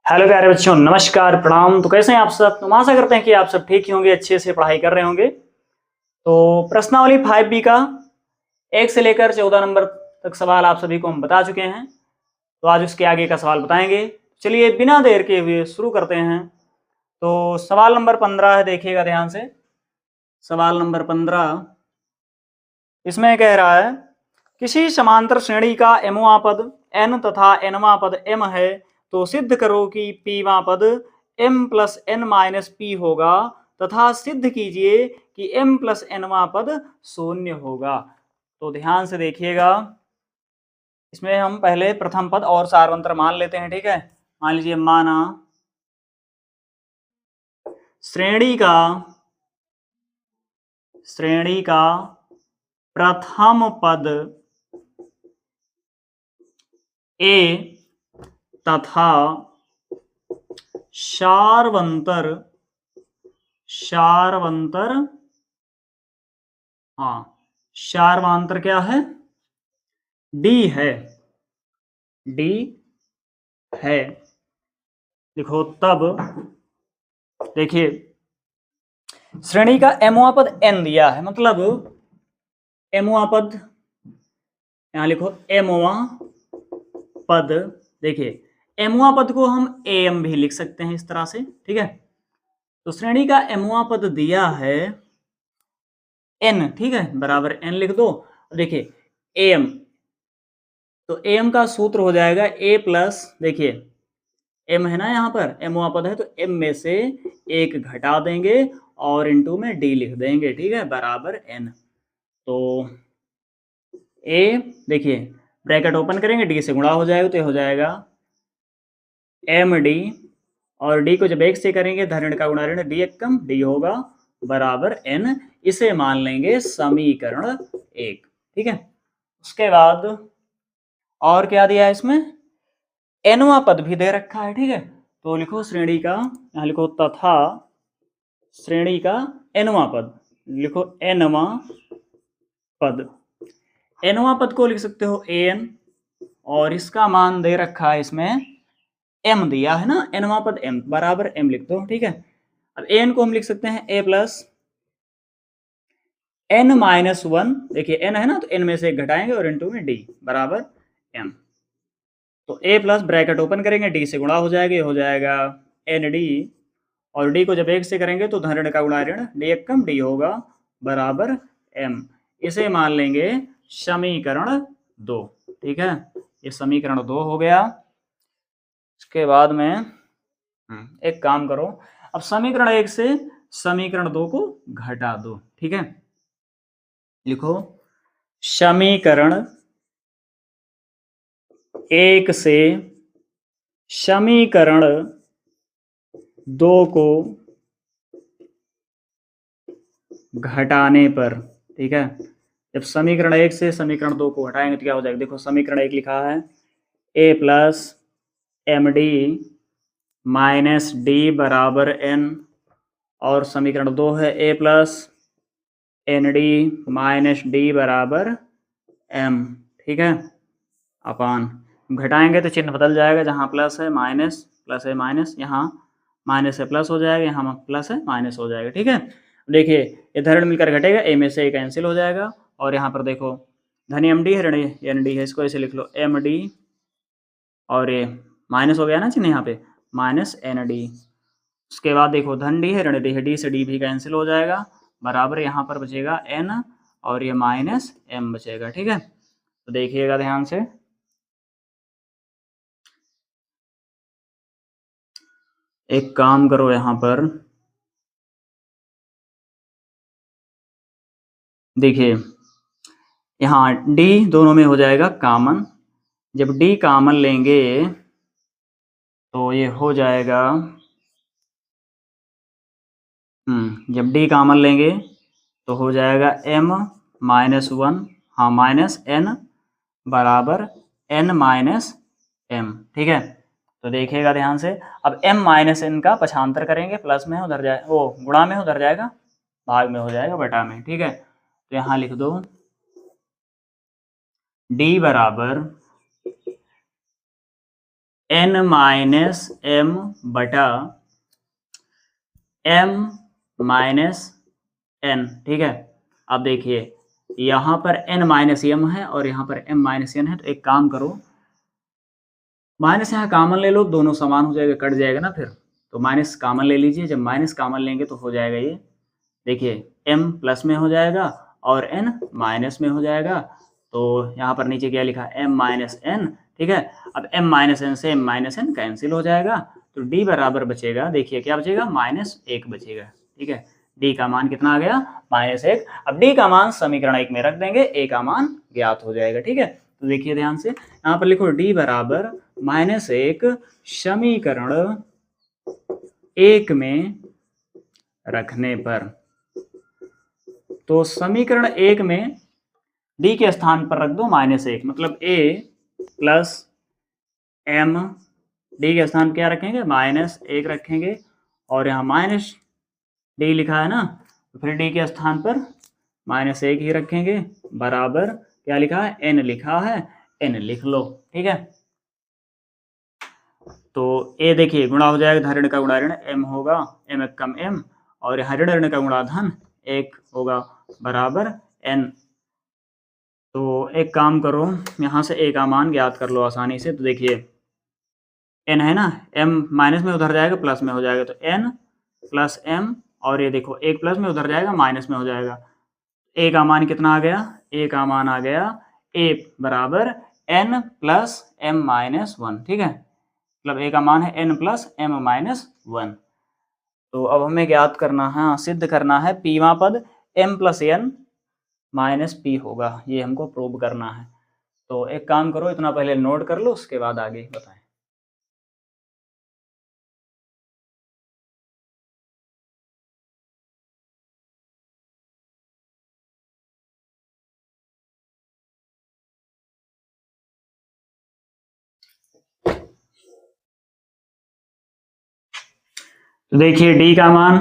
Hello प्यारे बच्चों, नमस्कार, प्रणाम। तो कैसे हैं आप सब? तो आशा करते हैं कि आप सब ठीक ही होंगे, अच्छे से पढ़ाई कर रहे होंगे। तो प्रश्नावली 5B का 1 से लेकर 14 नंबर तक सवाल आप सभी को हम बता चुके हैं। तो आज उसके आगे का सवाल बताएंगे। चलिए बिना देर के हुए शुरू करते हैं। तो सवाल नंबर 15 है, देखिएगा ध्यान से। सवाल नंबर 15 इसमें कह रहा है, किसी समांतर श्रेणी का mवां पद n तथा nवां पद m है तो सिद्ध करो कि pवां पद m plus n minus p होगा तथा सिद्ध कीजिए कि m प्लस nवां पद शून्य होगा। तो ध्यान से देखिएगा, इसमें हम पहले प्रथम पद और सार्वंतर मान लेते हैं। ठीक है, मान लीजिए, माना श्रेणी का प्रथम पद a तथा सार्वंतर सार्वंतर क्या है? d है। लिखो। तब देखिए, श्रेणी का mवां पद n दिया है, मतलब mवां पद, यहां लिखो mवां पद। देखिए mवां पद को हम am भी लिख सकते हैं इस तरह से। ठीक है, तो श्रेणी का mवां पद दिया है n, ठीक है, बराबर n लिख दो। देखिए am, तो am का सूत्र हो जाएगा a प्लस, देखिए m है ना, यहाँ पर mवां पद है तो m में से 1 घटा देंगे और इनटू में d लिख देंगे। ठीक है, बराबर n। तो a, देखिए ब्रैकेट ओपन करेंगे, d से गुणा हो जाएगा तो ये हो जाएगा md, और d को जब 1 से करेंगे धन का गुणा ऋण, d एकम d होगा बराबर n। इसे मान लेंगे समीकरण 1। ठीक है, उसके बाद और क्या दिया है इसमें? nवां पद भी दे रखा है। ठीक है, तो लिखो श्रेणी का, यहाँ लिखो तथा श्रेणी का nवां पद, लिखो nवां पद। nवां पद को लिख सकते हो an, और इसका मान दे रखा है इसमें m दिया है ना, nवां पद m बराबर m लिख दो। ठीक है, अब an को हम लिख सकते हैं a प्लस n माइनस 1। देखिए n है ना, तो n में से 1 घटाएंगे और इनटू में d बराबर m। तो a प्लस ब्रैकेट ओपन करेंगे, d से गुणा हो जाएगा, ये हो जाएगा nd, और d को जब 1 से करेंगे तो धन ऋण का गुणा ऋण, d एकम d होगा बराबर m। इसे मान लेंगे समीकरण 2। ठीक है, ये समीकरण 2 हो गया। इसके बाद में एक काम करो, अब समीकरण 1 से समीकरण 2 को घटा दो। ठीक है, लिखो समीकरण 1 से समीकरण 2 को घटाने पर, ठीक है, जब समीकरण 1 से समीकरण 2 को घटाएंगे तो क्या हो जाएगा? देखो समीकरण 1 लिखा है a plus M D minus D बराबर n, और समीकरण 2 है a plus N D minus D बराबर m। ठीक है, अपान घटाएंगे तो चिन्ह बदल जाएगा, जहाँ प्लस है माइनस, प्लस है माइनस, यहाँ माइनस है प्लस हो जाएगा, यहाँ प्लस है माइनस हो जाएगा। ठीक है, देखिए ये धन मिलकर घटेगा, ए में से कैंसिल हो जाएगा, और यहाँ पर देखो धन एम डी है, ऋण एन डी है, इसको ऐसे लिख लो एम डी, और ये माइनस हो गया ना चिन्ह, यहाँ पे माइनस एन डी। उसके बाद देखो धन डी है, ऋण डी है, डी से डी भी कैंसिल हो जाएगा, बराबर यहाँ पर बचेगा एन, और ये माइनस एम बचेगा। ठीक है, तो देखिएगा ध्यान से, एक काम करो, यहाँ पर देखिए, यहाँ d दोनों में हो जाएगा कामन, जब d कामन लेंगे तो ये हो जाएगा, जब d कामन लेंगे तो हो जाएगा m माइनस 1, हाँ माइनस n बराबर n माइनस m। ठीक है, तो देखिएगा ध्यान से, अब m माइनस n का पक्षांतर करेंगे, प्लस में उधर जाए, वो गुणा में उधर जाएगा, भाग में हो जाएगा बटा में। ठीक है, तो यहाँ लिख दो d बराबर n माइनस m बटा m माइनस n, ठीक है। अब देखिए यहाँ पर n माइनस m है और यहाँ पर m माइनस n है, तो एक काम करो, माइनस यहाँ कॉमन ले लो, दोनों समान हो जाएगा, कट जाएगा ना फिर, तो माइनस कॉमन ले लीजिए। जब माइनस कॉमन लेंगे तो हो जाएगा ये, देखिए m प्लस में हो जाएगा और n माइनस में हो जाएगा। तो यहाँ पर नीचे क्या लिखा, m माइनस n, ठीक है। अब m माइनस n से m माइनस n कैंसिल हो जाएगा, तो d बराबर बचेगा, देखिए क्या बचेगा, -1 बचेगा, ठीक है। d का मान कितना आ गया, -1। अब d का मान समीकरण 1 में रख देंगे, a का मान ज्ञात हो जाएगा, ठीक है। तो देखिए ध्यान से यहाँ पर लिखो d बराबर -1 समीकरण 1 में रखने पर, तो समीकरण 1 में d के स्थान पर रख दो -1, मतलब a प्लस m, d के स्थान क्या रखेंगे, -1 रखेंगे, और यहाँ माइनस d लिखा है ना, तो फिर d के स्थान पर -1 ही रखेंगे, बराबर क्या लिखा है, n लिखा है, n लिख लो, ठीक है। तो a देखिए गुणा हो जाएगा, धन ऋण का गुणा ऋण, m होगा m एक कम m, और यहाँ ऋण ऋण का गुणा धन 1 होगा, बराबर n। तो एक काम करो, यहाँ से a का मान ज्ञात कर लो आसानी से। तो देखिए n है ना, m माइनस में उधर जाएगा, प्लस में हो जाएगा, तो n प्लस m, और ये देखो एक प्लस में उधर जाएगा, माइनस में हो जाएगा। a का मान कितना आ गया, a का मान आ गया a बराबर n प्लस m माइनस 1, ठीक है। मतलब a का मान है n प्लस m माइनस 1। तो अब हमें ज्ञात करना है, सिद्ध करना है, पीवा पद m plus n minus p होगा, ये हमको प्रूव करना है। तो एक काम करो, इतना पहले नोट कर लो, उसके बाद आगे बताएं। तो देखिए d का मान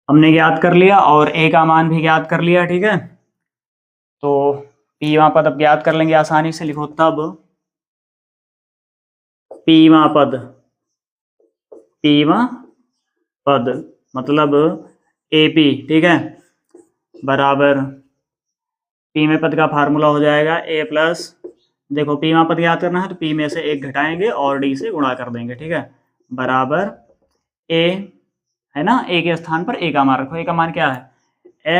हमने ज्ञात कर लिया और a का मान भी ज्ञात कर लिया, ठीक है। तो पीवा पद अब ज्ञात कर लेंगे आसानी से, लिखो तब पीवा पद, पीवा पद मतलब AP, ठीक है, बराबर पी में पद का फार्मूला हो जाएगा a प्लस, देखो पीवा पद ज्ञात करना है तो p में से 1 घटाएंगे और d से गुणा कर देंगे, ठीक है, बराबर a है ना, a के स्थान पर a का मान रखो, a का मान क्या है,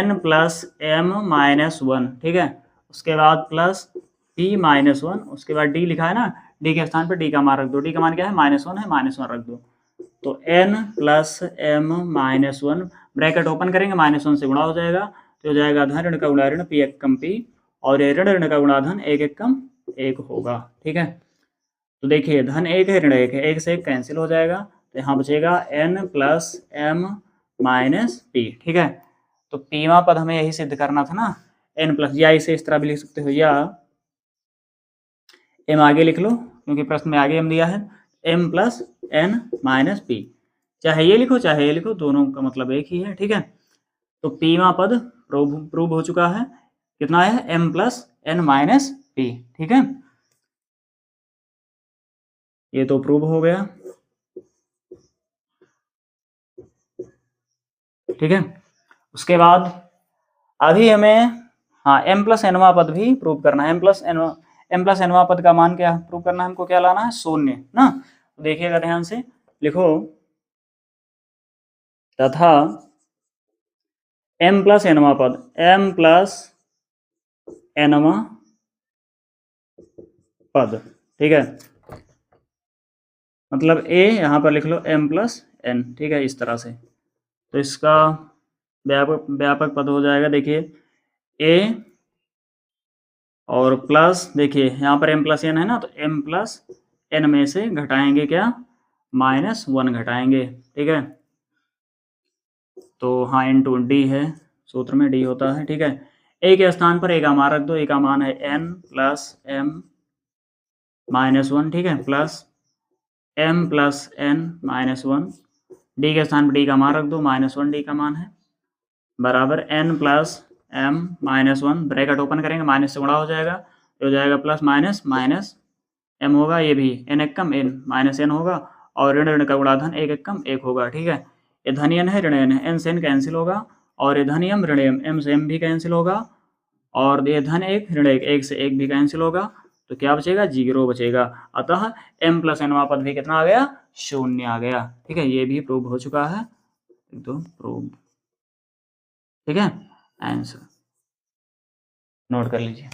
n प्लस m माइनस 1, ठीक है। उसके बाद प्लस p माइनस 1, उसके बाद d लिखा है ना, d के स्थान पर d का मान रख दो, d का मान क्या है, -1 है, -1 रख दो। तो n plus m minus 1, bracket open करेंगे, -1 से गुणा हो जाएगा, तो हो जाएगा धन ऋण का गुणा ऋण, p एक कम p, और ये ऋण ऋण का गुणा धन, 1 एक कम 1 होगा, ठीक है। तो देखिए धन 1 है, ऋण 1 है, 1 से 1 कैंसिल हो जाएगा, तो यहाँ बचेगा n plus m minus p, ठीक है। तो पीवा पद हमें यही सिद्ध करना था ना, n प्लस, या इसे इस तरह भी लिख सकते हो, या m आगे लिख लो क्योंकि प्रश्न में आगे m दिया है, m plus n minus p, चाहे ये लिखो चाहे ये लिखो, दोनों का मतलब एक ही है, ठीक है। तो पीवा पद प्रूव हो चुका है, कितना है, m plus n minus p, ठीक है, ये तो प्रूव हो गया, ठीक है। उसके बाद अभी हमें, हाँ, m प्लस nवा पद भी प्रूव करना है, m प्लस nवा पद का मान क्या प्रूव करना है, हमको क्या लाना है, 0 ना। तो देखिएगा ध्यान से, लिखो तथा m प्लस nवा पद, m प्लस nवा पद, ठीक है, मतलब a यहाँ पर लिख लो m प्लस n, ठीक है, इस तरह से। तो इसका व्यापक पद हो जाएगा, देखिए a और प्लस, देखिए यहाँ पर m प्लस n है ना, तो m प्लस n में से घटाएंगे क्या, -1 घटाएंगे, ठीक है। तो हाँ इंटू डी है, सूत्र में d होता है, ठीक है। a के स्थान पर a का मान रख दो, a का मान है n प्लस m माइनस 1, ठीक है, plus m plus n minus 1, d के स्थान पर d का मान रख दो, -1 d का मान है, बराबर n plus m minus 1, bracket open करेंगे, माइनस से गुणा हो जाएगा, तो हो जाएगा प्लस माइनस माइनस m होगा, ये भी n एक कम n माइनस n होगा, और ऋण ऋण का गुणाधन एक एक कम एक होगा, ठीक है। ये धन n है, ऋण n है, n से n कैंसिल होगा, और ये धन m ऋण m से m भी कैंसिल होगा, और ये धन एक ऋण एक से एक भी कैंसिल होगा, तो क्या बचेगा, 0 बचेगा। अतः m प्लस nवां पद भी कितना आ गया, 0 आ गया, ठीक है। ये भी प्रूव हो चुका है, तो प्रूव, ठीक है। आंसर नोट कर लीजिए।